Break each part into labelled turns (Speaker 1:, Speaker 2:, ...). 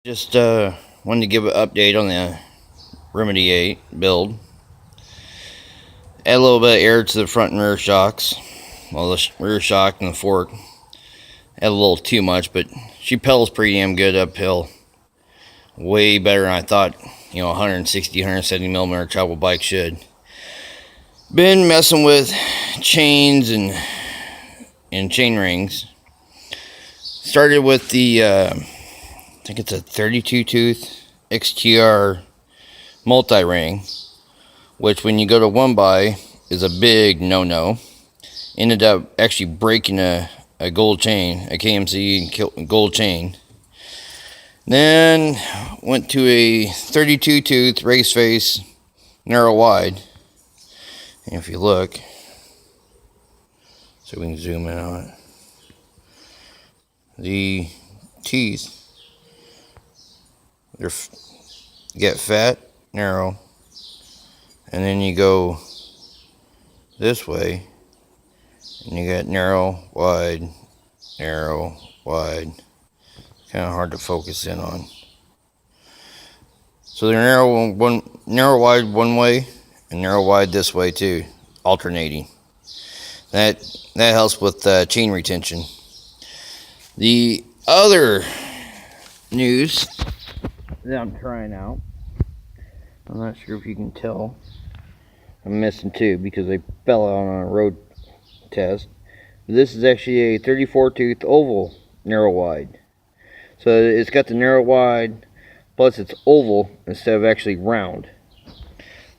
Speaker 1: Just wanted to give an update on the Remedy 8 build. Add a little bit of air to the front and rear shocks. Well, the rear shock and the fork. Add a little too much, but she pedals pretty damn good uphill. Way better than I thought, 160, 170 millimeter travel bike should. Been messing with chains and chain rings. Started with the, I think it's a 32 tooth XTR multi-ring, which when you go to one by is a big no-no. Ended up actually breaking a gold chain, a KMC gold chain. Then went to a 32 tooth race face narrow wide. And if you look, so we can zoom in on it, the teeth, you get fat, narrow, and then you go this way and you got narrow, wide, narrow, wide. Kind of hard to focus in on. So they're narrow wide one way and narrow wide this way too, alternating. That helps with chain retention. The other news that I'm trying out, I'm not sure if you can tell, I'm missing two because they fell out on a road test. This is actually a 34 tooth oval narrow wide. So it's got the narrow wide, plus it's oval instead of actually round.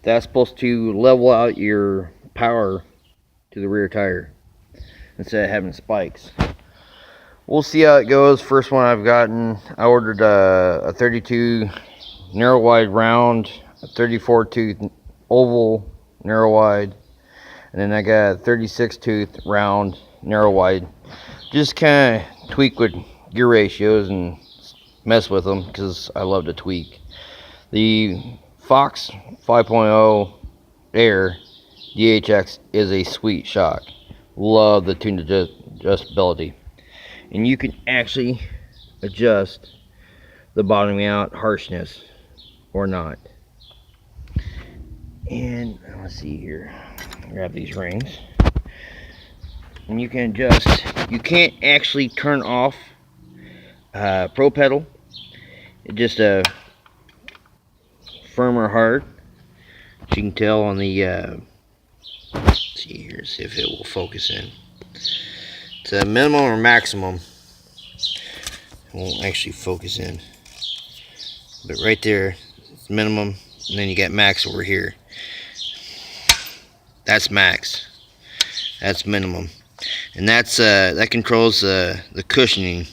Speaker 1: That's supposed to level out your power to the rear tire instead of having spikes. We'll see how it goes. First one I've gotten, I ordered a 32 narrow wide round, a 34 tooth oval narrow wide, and then I got a 36 tooth round narrow wide. Just kind of tweak with gear ratios and mess with them because I love to tweak. The Fox 5.0 Air DHX is a sweet shock. Love the tune adjustability, and you can actually adjust the bottoming out harshness or not. And let's see here, grab these rings, and you can adjust. You can't actually turn off pro pedal. It's just a firm or hard. As you can tell on the let's see here, see if it will focus in. It's a minimum or maximum. It won't actually focus in, but right there it's minimum, and then you got max over here. That's max, that's minimum, and that's that controls the cushioning.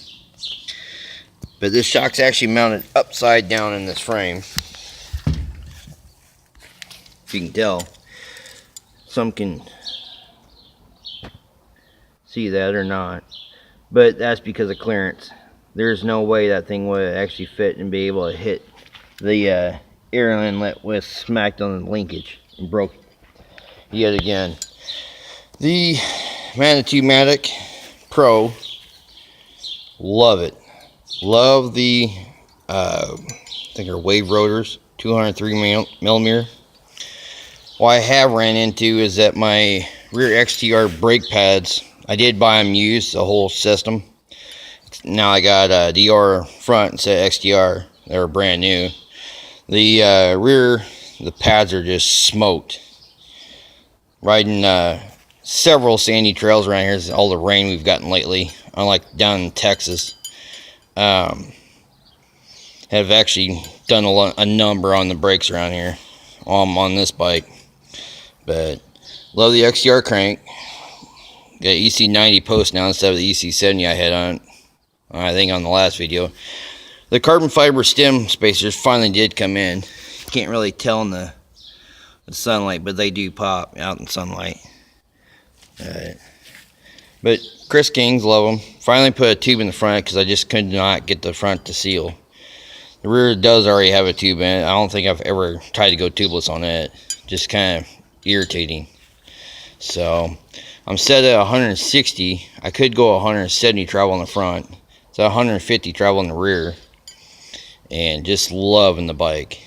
Speaker 1: But this shock's actually mounted upside down in this frame. If you can tell, some can see that or not, but that's because of clearance. There's no way that thing would actually fit and be able to hit the air inlet with smacked on the linkage and broke yet again. The Manitou Matic Pro, love it. Love the I think they're wave rotors, 203 millimeter. What I have ran into is that my rear XTR brake pads, I did buy them used, the whole system. Now I got a DR front instead of XTR. They're brand new. The rear, the pads are just smoked. Riding several sandy trails around here, all the rain we've gotten lately, unlike down in Texas. Have actually done a number on the brakes around here on this bike. But love the XTR crank. Got EC90 post now instead of the EC70 I had on, I think, on the last video. The carbon fiber stem spacers finally did come in. Can't really tell in the sunlight, but they do pop out in sunlight. But Chris Kings, love them. Finally put a tube in the front because I just could not get the front to seal. The rear does already have a tube in it. I don't think I've ever tried to go tubeless on it. Just kind of irritating. So I'm set at 160. I could go 170 travel in the front. It's 150 travel in the rear. and just loving the bike.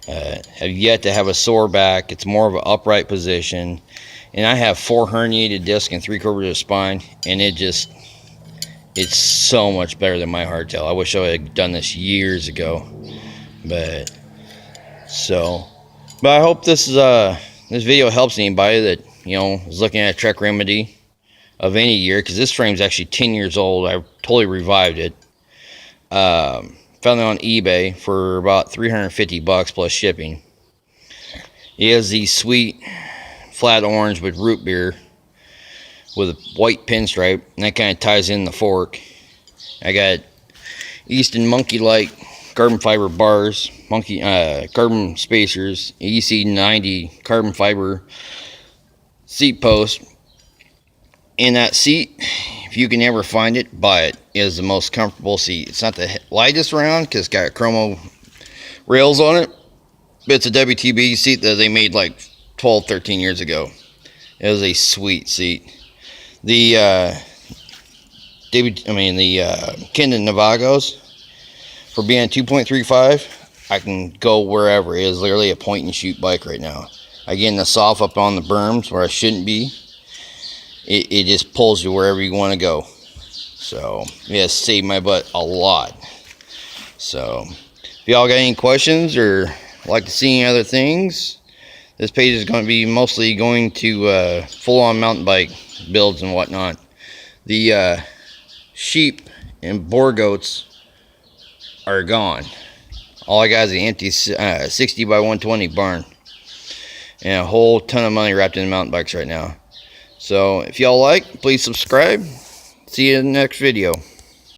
Speaker 1: Have yet to have a sore back. It's more of an upright position, and I have 4 herniated discs and 3 curvatures of spine, and it's so much better than my hardtail. I wish I had done this years ago, but I hope this video helps anybody that is looking at a Trek Remedy of any year, because this frame's actually 10 years old. I totally revived it. Found it on eBay for about $350 plus shipping. It has the sweet flat orange with root beer with a white pinstripe, and that kind of ties in the fork. I got Easton Monkey-like carbon fiber bars, carbon spacers, EC90 carbon fiber seat post. And that seat, if you can ever find it, buy it. It is the most comfortable seat. It's not the lightest around because it's got chromo rails on it, but it's a WTB seat that they made like 12, 13 years ago. It was a sweet seat. The Kendon Navagos, for being 2.35, I can go wherever. It is literally a point and shoot bike right now. I get in the soft up on the berms where I shouldn't be. It just pulls you wherever you want to go. So yeah, saved my butt a lot. So if y'all got any questions or like to see any other things, this page is going to be mostly going to full-on mountain bike builds and whatnot. The sheep and boar goats are gone. All I got is the empty 60 by 120 barn and a whole ton of money wrapped in mountain bikes right now. So if y'all like, please subscribe. See you in the next video.